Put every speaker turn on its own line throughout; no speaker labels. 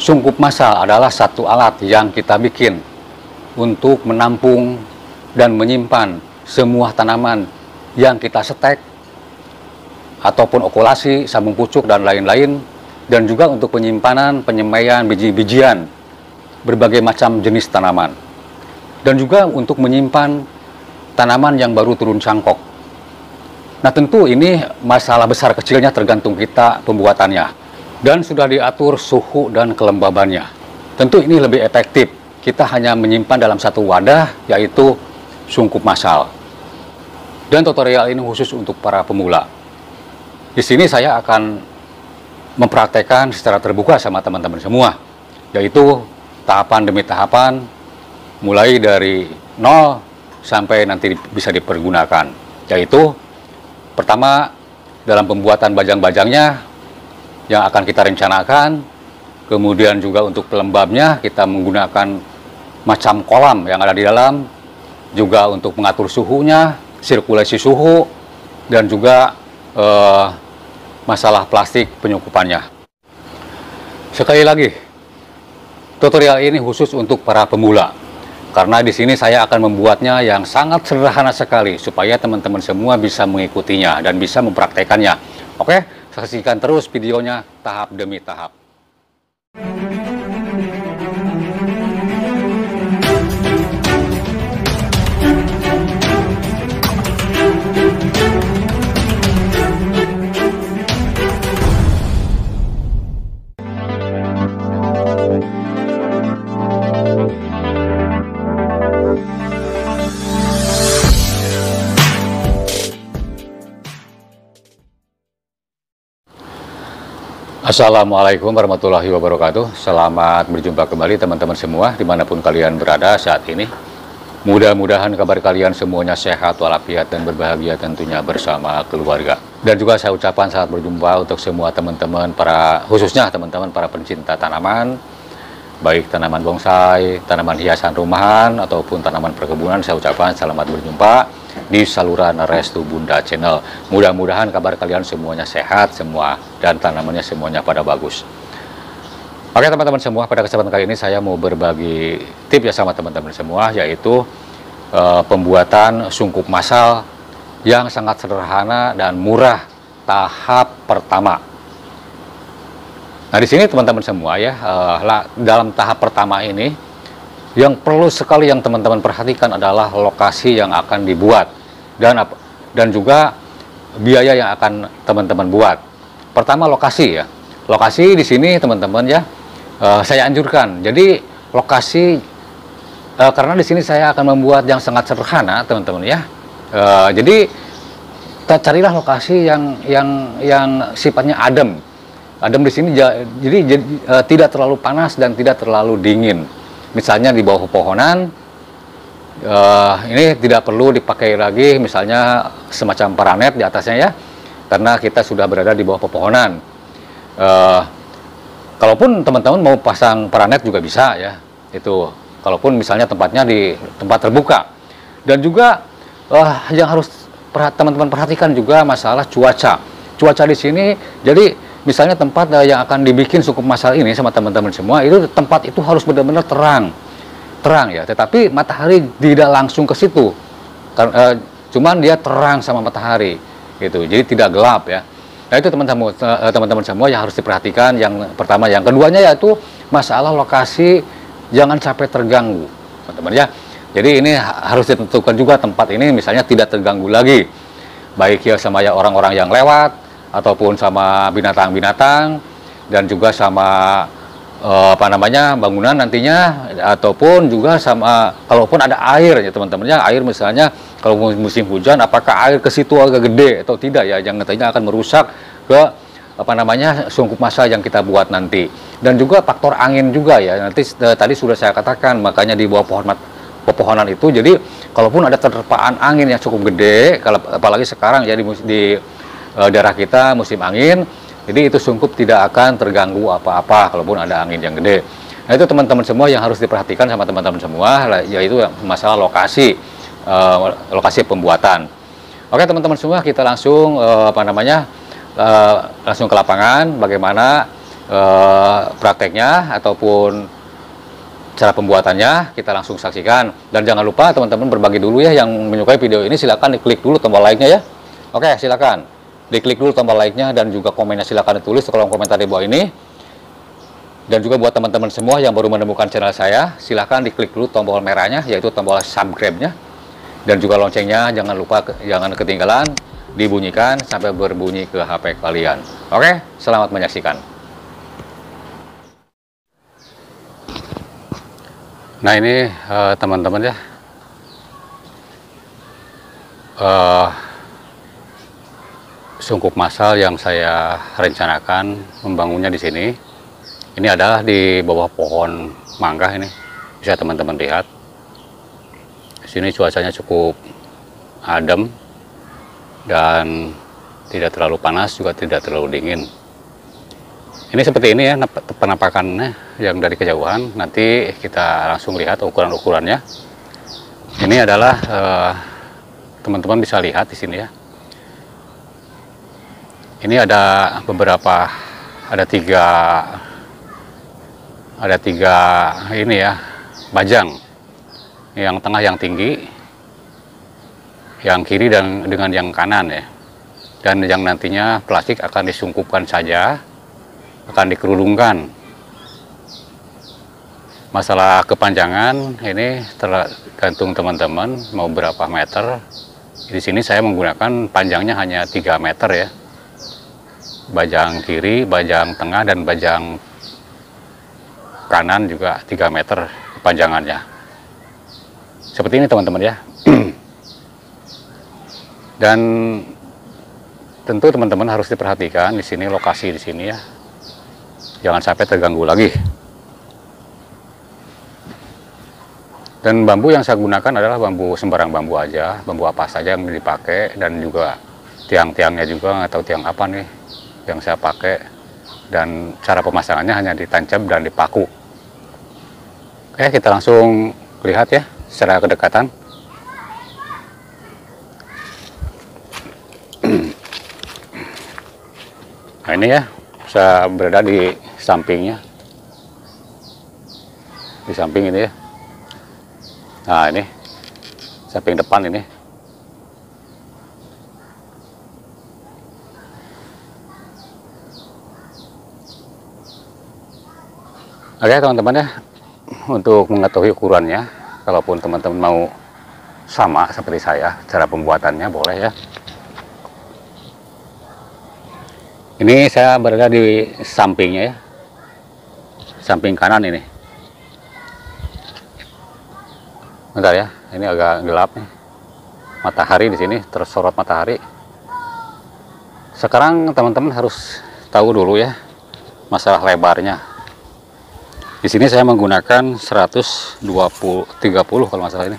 Sungkup massal adalah satu alat yang kita bikin untuk menampung dan menyimpan semua tanaman yang kita setek ataupun okulasi, sambung pucuk dan lain-lain, dan juga untuk penyimpanan, penyemaian biji-bijian berbagai macam jenis tanaman, dan juga untuk menyimpan tanaman yang baru turun cangkok. Nah, tentu ini masalah besar kecilnya tergantung kita pembuatannya, dan sudah diatur suhu dan kelembabannya. Tentu ini lebih efektif. Kita hanya menyimpan dalam satu wadah, yaitu sungkup massal. Dan tutorial ini khusus untuk para pemula. Di sini saya akan mempraktekkan secara terbuka sama teman-teman semua, yaitu tahapan demi tahapan, mulai dari nol sampai nanti bisa dipergunakan. Yaitu pertama, dalam pembuatan bajang-bajangnya yang akan kita rencanakan, kemudian juga untuk pelembabnya kita menggunakan macam kolam yang ada di dalam, juga untuk mengatur suhunya, sirkulasi suhu, dan juga masalah plastik penyukupannya. Sekali lagi, tutorial ini khusus untuk para pemula, karena di sini saya akan membuatnya yang sangat sederhana sekali supaya teman-teman semua bisa mengikutinya dan bisa mempraktekannya. Oke? Saksikan terus videonya tahap demi tahap. Assalamualaikum warahmatullahi wabarakatuh. Selamat berjumpa kembali teman-teman semua dimanapun kalian berada saat ini. Mudah-mudahan kabar kalian semuanya sehat walafiat dan berbahagia tentunya bersama keluarga. Dan juga saya ucapkan selamat berjumpa untuk semua teman-teman, khususnya teman-teman para pencinta tanaman, baik tanaman bonsai, tanaman hiasan rumahan ataupun tanaman perkebunan. Saya ucapkan selamat berjumpa di saluran Restu Bunda Channel. Mudah-mudahan kabar kalian semuanya sehat semua dan tanamannya semuanya pada bagus. Oke teman-teman semua, pada kesempatan kali ini saya mau berbagi tips ya sama teman-teman semua, yaitu pembuatan sungkup massal yang sangat sederhana dan murah tahap pertama. Nah, di sini teman-teman semua ya, dalam tahap pertama ini yang perlu sekali yang teman-teman perhatikan adalah lokasi yang akan dibuat dan juga biaya yang akan teman-teman buat. Pertama, lokasi ya. Lokasi di sini teman-teman ya, saya anjurkan. Jadi lokasi karena di sini saya akan membuat yang sangat sederhana teman-teman ya. Jadi carilah lokasi yang sifatnya adem. Adem di sini jadi tidak terlalu panas dan tidak terlalu dingin. Misalnya di bawah pepohonan, ini tidak perlu dipakai lagi misalnya semacam paranet di atasnya ya, karena kita sudah berada di bawah pepohonan. Kalaupun teman-teman mau pasang paranet juga bisa ya, itu kalaupun misalnya tempatnya di tempat terbuka. Dan juga yang harus teman-teman perhatikan juga masalah cuaca. Cuaca di sini, jadi misalnya tempat yang akan dibikin sungkup massal ini sama teman-teman semua, itu tempat itu harus benar-benar terang ya, tetapi matahari tidak langsung ke situ, cuman dia terang sama matahari gitu, jadi tidak gelap ya. Nah, itu teman-teman semua yang harus diperhatikan, yang pertama. Yang keduanya yaitu masalah lokasi, jangan sampai terganggu teman-teman ya. Jadi ini harus ditentukan juga tempat ini misalnya tidak terganggu lagi, baik ya sama ya orang-orang yang lewat ataupun sama binatang-binatang, dan juga sama bangunan nantinya, ataupun juga sama kalaupun ada air ya teman-teman ya. Air misalnya kalau musim hujan, apakah air ke situ agak gede atau tidak ya, yang nantinya akan merusak ke sungkup massal yang kita buat nanti. Dan juga faktor angin juga ya, nanti tadi sudah saya katakan, makanya di bawah pepohonan itu, jadi kalaupun ada terpaan angin yang cukup gede, apalagi sekarang ya di daerah kita musim angin, jadi itu sungkup tidak akan terganggu apa-apa kalaupun ada angin yang gede. Nah, itu teman-teman semua yang harus diperhatikan sama teman-teman semua, yaitu masalah lokasi pembuatan. Oke teman-teman semua, kita langsung langsung ke lapangan, bagaimana prakteknya ataupun cara pembuatannya, kita langsung saksikan. Dan jangan lupa teman-teman berbagi dulu ya, yang menyukai video ini silahkan diklik dulu tombol like-nya ya. Oke, silakan diklik dulu tombol like-nya, dan juga komennya silahkan ditulis di kolom komentar di bawah ini. Dan juga buat teman-teman semua yang baru menemukan channel saya, silahkan diklik dulu tombol merahnya, yaitu tombol subscribe-nya. Dan juga loncengnya jangan lupa, jangan ketinggalan, dibunyikan sampai berbunyi ke HP kalian. Oke, selamat menyaksikan. Nah ini teman-teman ya, sungkup massal yang saya rencanakan membangunnya di sini. Ini adalah di bawah pohon mangga ini, bisa teman-teman lihat. Di sini cuacanya cukup adem dan tidak terlalu panas, juga tidak terlalu dingin. Ini seperti ini ya penampakannya yang dari kejauhan. Nanti kita langsung lihat ukuran-ukurannya. Ini adalah teman-teman bisa lihat di sini ya. Ini ada beberapa, ada tiga ini ya, bajang. Yang tengah yang tinggi, yang kiri dan dengan yang kanan ya. Dan yang nantinya plastik akan disungkupkan saja, akan dikerudungkan. Masalah kepanjangan ini tergantung teman-teman mau berapa meter. Di sini saya menggunakan panjangnya hanya 3 meter ya. Bajang kiri, bajang tengah, dan bajang kanan juga 3 meter kepanjangannya. Seperti ini teman-teman ya. Dan tentu teman-teman harus diperhatikan di sini, lokasi di sini ya. Jangan sampai terganggu lagi. Dan bambu yang saya gunakan adalah bambu sembarang bambu aja, bambu apa saja yang dipakai, dan juga tiang-tiangnya juga atau tiang apa nih yang saya pakai. Dan cara pemasangannya hanya ditancap dan dipaku. Oke, kita langsung lihat ya secara kedekatan. Nah ini ya, saya berada di sampingnya, di samping ini ya. Nah ini samping depan ini. Oke teman-teman ya, untuk mengetahui ukurannya, kalaupun teman-teman mau sama seperti saya, cara pembuatannya boleh ya. Ini saya berada di sampingnya ya, samping kanan ini. Bentar ya, ini agak gelap nih. Matahari di sini, tersorot matahari. Sekarang teman-teman harus tahu dulu ya masalah lebarnya. Di sini saya menggunakan 130 kalau nggak salah ini.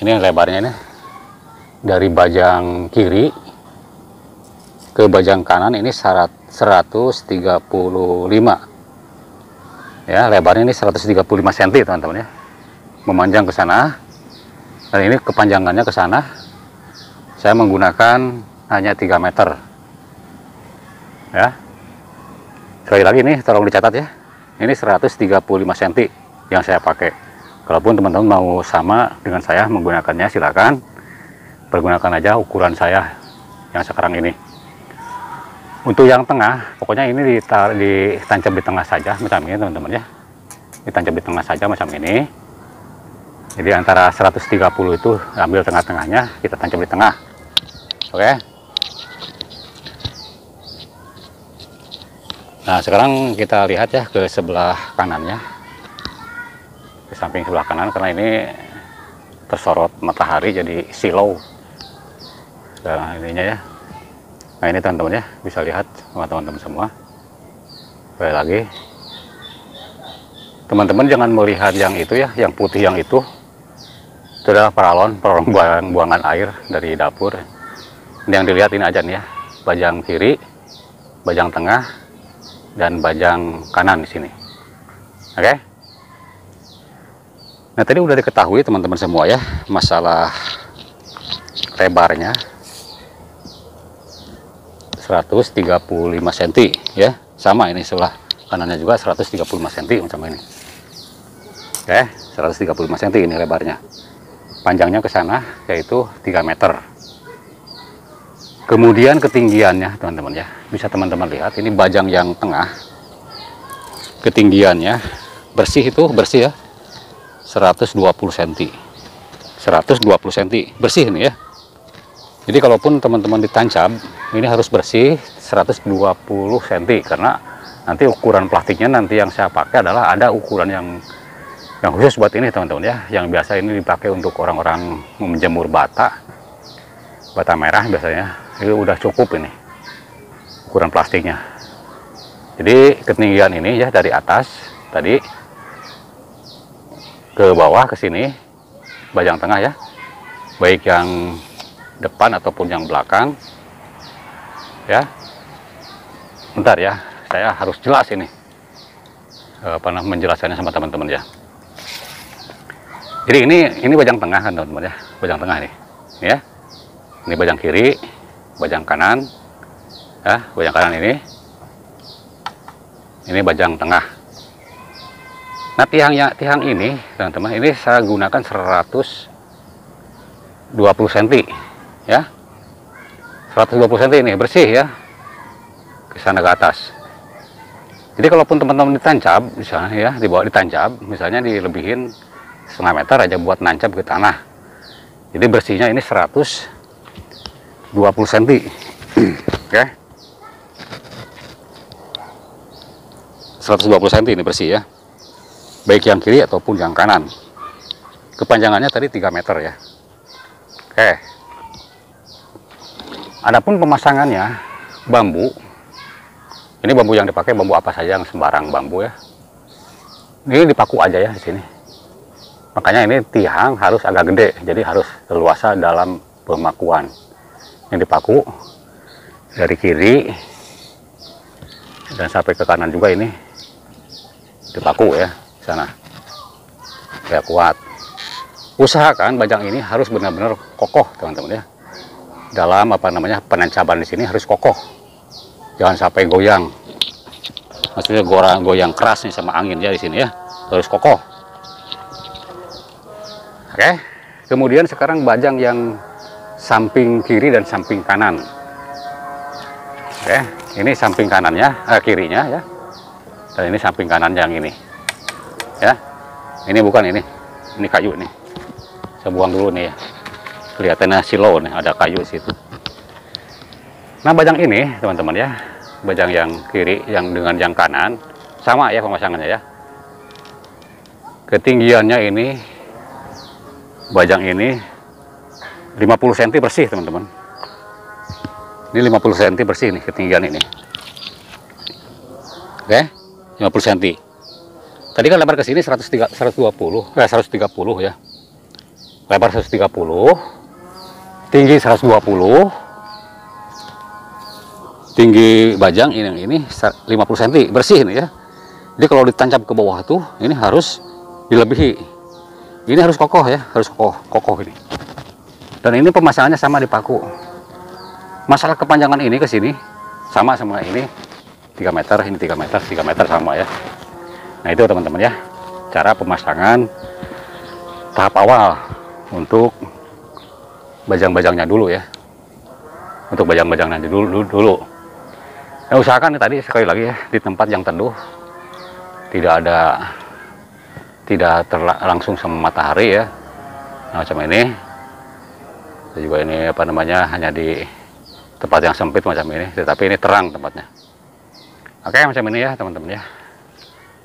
Ini lebarnya ini dari bajang kiri ke bajang kanan ini 135 ya, lebarnya ini 135 cm teman-teman ya, memanjang ke sana, dan ini kepanjangannya ke sana. Saya menggunakan hanya 3 meter ya. Sekali lagi nih tolong dicatat ya, ini 135 cm yang saya pakai. Kalaupun teman-teman mau sama dengan saya menggunakannya, silakan pergunakan aja ukuran saya yang sekarang ini. Untuk yang tengah, pokoknya ini ditancap di tengah saja macam ini teman-teman ya. Ditancap di tengah saja macam ini. Jadi antara 130 itu ambil tengah-tengahnya, kita tancap di tengah. Oke. Nah sekarang kita lihat ya ke sebelah kanannya, ke samping sebelah kanan, karena ini tersorot matahari jadi silau. Nah ininya ya. Nah ini teman-teman ya, bisa lihat sama teman-teman semua. Sekali lagi, teman-teman jangan melihat yang itu ya, yang putih yang itu adalah paralon buangan air dari dapur. Ini yang dilihat ini aja nih ya, bajang kiri, bajang tengah, dan bajang kanan di sini. Oke. Nah tadi udah diketahui teman-teman semua ya masalah lebarnya 135 cm ya, Sama ini sebelah kanannya juga 135 cm macam ini. Oke, 135 cm ini lebarnya. Panjangnya ke sana yaitu 3 meter. Kemudian ketinggiannya teman-teman ya, bisa teman-teman lihat ini bajang yang tengah. Ketinggiannya bersih ya 120 cm. 120 cm bersih ini ya. Jadi kalaupun teman-teman ditancap, ini harus bersih 120 cm karena nanti ukuran plastiknya nanti yang saya pakai adalah ada ukuran yang khusus buat ini teman-teman ya. Yang biasa ini dipakai untuk orang-orang menjemur bata merah biasanya. Itu udah cukup ini ukuran plastiknya. Jadi ketinggian ini ya dari atas tadi ke bawah ke sini. Bajang tengah ya, baik yang depan ataupun yang belakang ya. Bentar ya, saya harus jelas ini menjelaskannya sama teman-teman ya. Jadi ini bajang tengah kan teman-teman ya, bajang tengah nih ya. Ini bajang kiri, bajang kanan ya, bajang kanan ini bajang tengah. Nah tiang ini teman-teman, ini saya gunakan 120 cm ya, 120 cm ini bersih ya, ke sana ke atas. Jadi kalaupun teman-teman ditancap misalnya ya, dibawa ditancap misalnya dilebihin setengah meter aja buat nancap ke tanah, jadi bersihnya ini 120 cm. Oke, 120 cm ini bersih ya, baik yang kiri ataupun yang kanan. Kepanjangannya tadi 3 meter ya. Oke. Adapun pemasangannya bambu. Ini bambu yang dipakai bambu apa saja, yang sembarang bambu ya. Ini dipaku aja ya di sini. Makanya ini tiang harus agak gede, jadi harus leluasa dalam pemakuan. Yang dipaku dari kiri dan sampai ke kanan juga ini dipaku ya. Sana ya, kuat. Usahakan bajang ini harus benar-benar kokoh teman-teman ya, dalam penancapan di sini harus kokoh, jangan sampai goyang, maksudnya goyang keras nih sama angin ya di sini ya, harus kokoh. Oke, kemudian sekarang bajang yang samping kiri dan samping kanan. Oke, ini samping kanannya, kirinya ya, dan ini samping kanan yang ini ya. Ini bukan ini kayu nih, saya buang dulu nih ya, kelihatannya silo nih, ada kayu situ. Nah bajang ini teman-teman ya, bajang yang kiri yang dengan yang kanan sama ya pemasangannya ya. Ketinggiannya ini bajang ini 50 cm bersih teman-teman. Ini 50 cm bersih nih ketinggian ini. Oke, 50 cm. Tadi kan lebar ke sini 130 ya. Lebar 130, tinggi 120. Tinggi bajang ini 50 cm bersih ini ya. Jadi kalau ditancap ke bawah tuh ini harus dilebihi. Ini harus kokoh ya, harus kokoh ini. Dan ini pemasangannya sama dipaku. Masalah kepanjangan ini ke sini sama ini 3 meter, ini 3 meter sama ya. Nah itu teman-teman ya, cara pemasangan tahap awal untuk bajang-bajangnya dulu ya. Untuk bajang-bajangnya dulu. Nah, usahakan tadi sekali lagi ya, di tempat yang teduh, tidak langsung sama matahari ya. Nah, macam ini. Juga ini hanya di tempat yang sempit macam ini, tetapi ini terang tempatnya. Oke, macam ini ya teman-teman ya.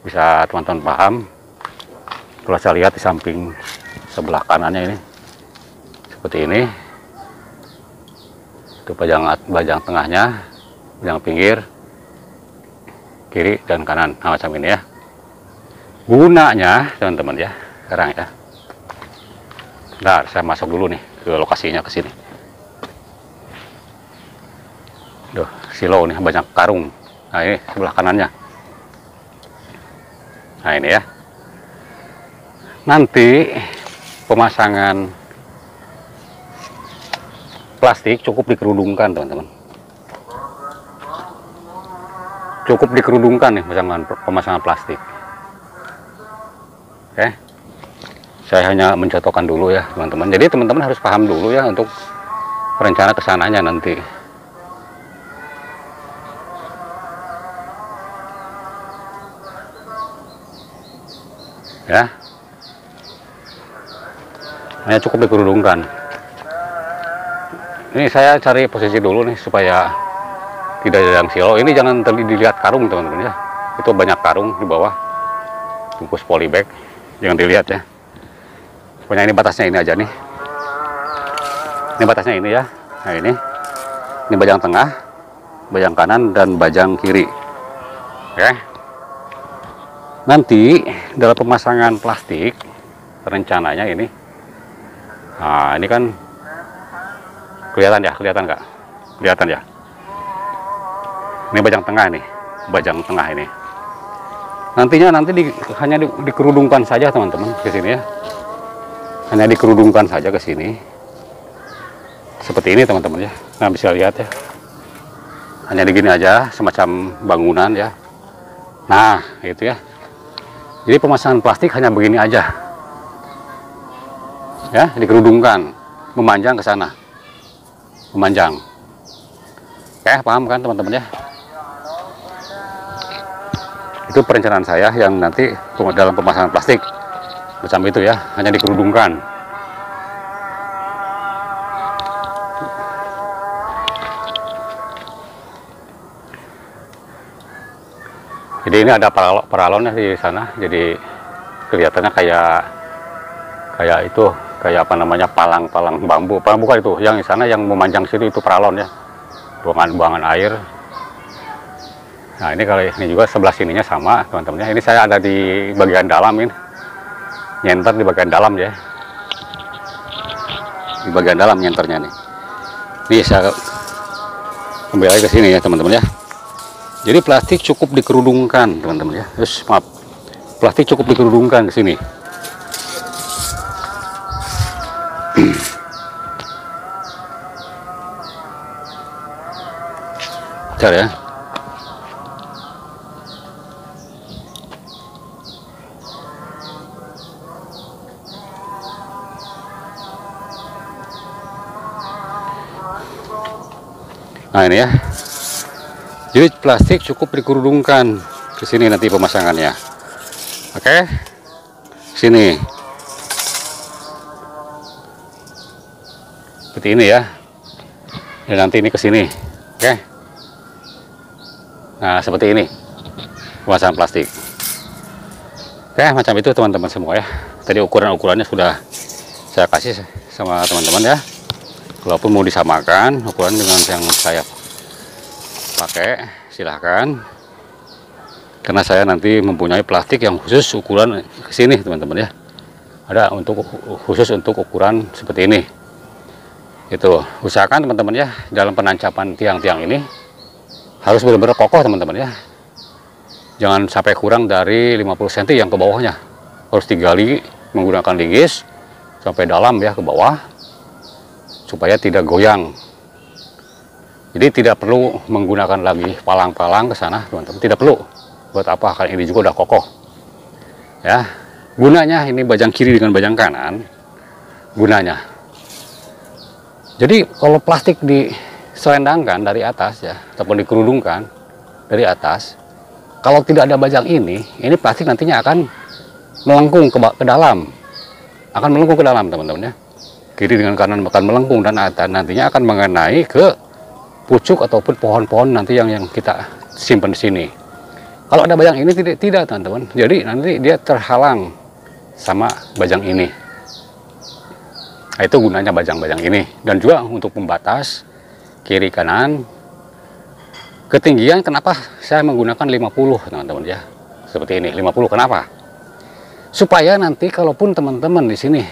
Bisa teman-teman paham. Kalau saya lihat di samping sebelah kanannya ini seperti ini, itu bajang tengahnya, bajang pinggir, kiri dan kanan. Nah, macam ini ya gunanya teman-teman ya. Sekarang ya, bentar saya masuk dulu nih ke lokasinya, ke sini. Duh, silo nih banyak karung. Nah ini sebelah kanannya. Nah ini ya, nanti pemasangan plastik cukup dikerudungkan teman-teman. cukup dikerudungkan nih pemasangan plastik. Oke, saya hanya mencontohkan dulu ya teman-teman. Jadi teman-teman harus paham dulu ya untuk rencana kesananya nanti. Ya, hanya cukup dikerudungkan. Ini saya cari posisi dulu nih supaya tidak ada yang silo. Ini jangan dilihat karung teman-teman ya. Itu banyak karung di bawah bungkus polybag. Jangan dilihat ya. Pokoknya ini batasnya ini aja nih. Ini batasnya ini ya. Nah ini bajang tengah, bajang kanan, dan bajang kiri. Oke. Nanti dalam pemasangan plastik rencananya ini. Nah ini kan kelihatan ya, kelihatan nggak? Kelihatan ya. Ini bajang tengah nih, bajang tengah ini. Nantinya hanya dikerudungkan saja teman-teman ke sini ya. Hanya dikerudungkan saja ke sini. Seperti ini teman-teman ya. Nah bisa lihat ya. Hanya begini aja, semacam bangunan ya. Nah itu ya. Jadi pemasangan plastik hanya begini aja. Ya, dikerudungkan, memanjang ke sana. Memanjang. Oke, paham kan teman-teman ya? Itu perencanaan saya yang nanti dalam pemasangan plastik macam itu ya, hanya dikerudungkan. Jadi ini ada paralonnya di sana, jadi kelihatannya kayak itu, kayak apa namanya, palang-palang bambu. Bukan itu, yang di sana yang memanjang situ itu paralon ya, buangan air. Nah ini kalau ini juga sebelah sininya sama teman-teman ya. Ini saya ada di bagian dalam ini, nyenter di bagian dalam ya, di bagian dalam nyenternya nih. Ini saya kembali lagi ke sini ya teman-teman ya. Jadi plastik cukup dikerudungkan teman-teman ya. Terus maaf, plastik cukup dikerudungkan ke sini. Bentar ya. Nah ini ya. Jadi plastik cukup dikerudungkan ke sini nanti pemasangannya. Oke. Sini. Seperti ini ya. Dan nanti ini ke sini. Oke. Nah, seperti ini. Pemasangan plastik. Oke, macam itu teman-teman semua ya. Tadi ukuran-ukurannya sudah saya kasih sama teman-teman ya. Kalaupun mau disamakan ukuran dengan yang saya pakai, silahkan. Karena saya nanti mempunyai plastik yang khusus ukuran ke sini teman-teman ya. Ada khusus untuk ukuran seperti ini. Itu usahakan teman-teman ya, dalam penancapan tiang-tiang ini harus benar-benar kokoh teman-teman ya. Jangan sampai kurang dari 50 cm yang ke bawahnya. Harus digali menggunakan linggis sampai dalam ya, ke bawah, supaya tidak goyang. Jadi tidak perlu menggunakan lagi palang-palang ke sana teman-teman, tidak perlu. Buat apa? Karena ini juga udah kokoh ya. Gunanya ini bajang kiri dengan bajang kanan, gunanya, jadi kalau plastik diselendangkan dari atas ya, ataupun dikerudungkan dari atas, kalau tidak ada bajang ini plastik nantinya akan melengkung ke dalam, akan melengkung ke dalam teman-teman ya. Kiri dengan kanan akan melengkung dan nantinya akan mengenai ke pucuk ataupun pohon-pohon nanti yang kita simpan di sini. Kalau ada bajang ini tidak teman-teman, jadi nanti dia terhalang sama bajang ini. Nah, itu gunanya bajang-bajang ini. Dan juga untuk pembatas kiri kanan. Ketinggian kenapa saya menggunakan 50 teman-teman ya. Seperti ini, 50 kenapa? Supaya nanti kalaupun teman-teman di sini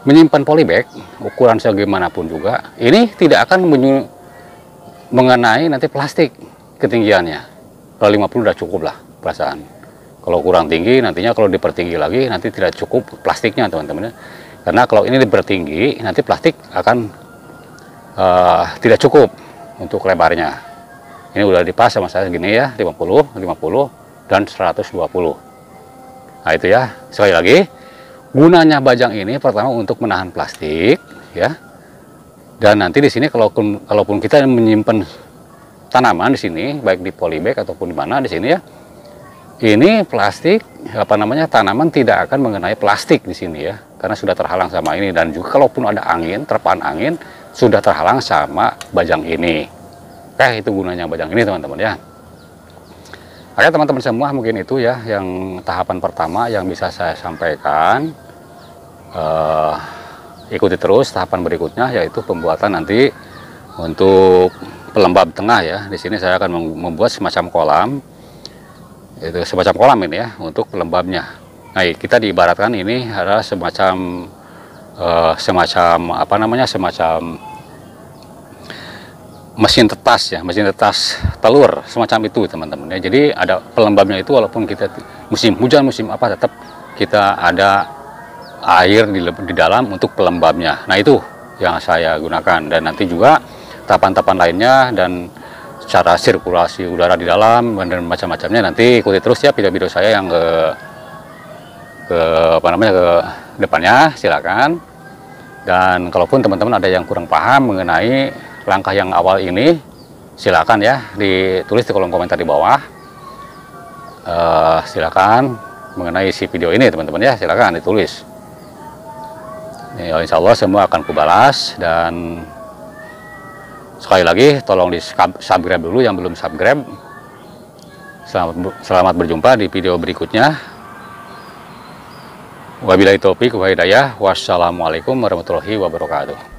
menyimpan polybag ukuran segaimanapun juga, ini tidak akan mengenai nanti plastik ketinggiannya. Kalau 50 udah cukup lah perasaan. Kalau kurang tinggi nantinya kalau dipertinggi lagi nanti tidak cukup plastiknya teman-teman ya. Karena kalau ini dipertinggi nanti plastik akan tidak cukup untuk lebarnya Ini udah dipas sama saya segini ya, 50, 50, dan 120. Nah itu ya, sekali lagi, gunanya bajang ini pertama untuk menahan plastik ya. Dan nanti di sini kalaupun kita menyimpan tanaman di sini, baik di polybag ataupun di mana di sini ya, ini plastik tanaman tidak akan mengenai plastik di sini ya, karena sudah terhalang sama ini. Dan juga kalaupun ada angin, terpaan angin sudah terhalang sama bajang ini. Oke, itu gunanya bajang ini teman-teman ya. Oke teman-teman semua, mungkin itu ya yang tahapan pertama yang bisa saya sampaikan. Ikuti terus tahapan berikutnya, yaitu pembuatan nanti untuk pelembab tengah ya. Di sini saya akan membuat semacam kolam, itu semacam kolam ini ya untuk pelembabnya. Nah kita diibaratkan ini adalah semacam semacam mesin tetas ya, mesin tetas telur semacam itu teman-teman ya. Jadi ada pelembabnya itu, walaupun kita musim hujan musim apa, tetap kita ada air di dalam untuk pelembabnya. Nah itu yang saya gunakan. Dan nanti juga tahapan-tahapan lainnya dan cara sirkulasi udara di dalam dan macam-macamnya nanti ikuti terus ya video-video saya yang ke depannya, silakan. Dan kalaupun teman-teman ada yang kurang paham mengenai langkah yang awal ini, silakan ya ditulis di kolom komentar di bawah. Silakan mengenai isi video ini teman-teman ya, silakan ditulis. Ya, insya Allah semua akan kubalas. Dan sekali lagi tolong di subscribe dulu yang belum subscribe. Selamat berjumpa di video berikutnya. Wabillahi taufik wa hidayah. Wassalamualaikum warahmatullahi wabarakatuh.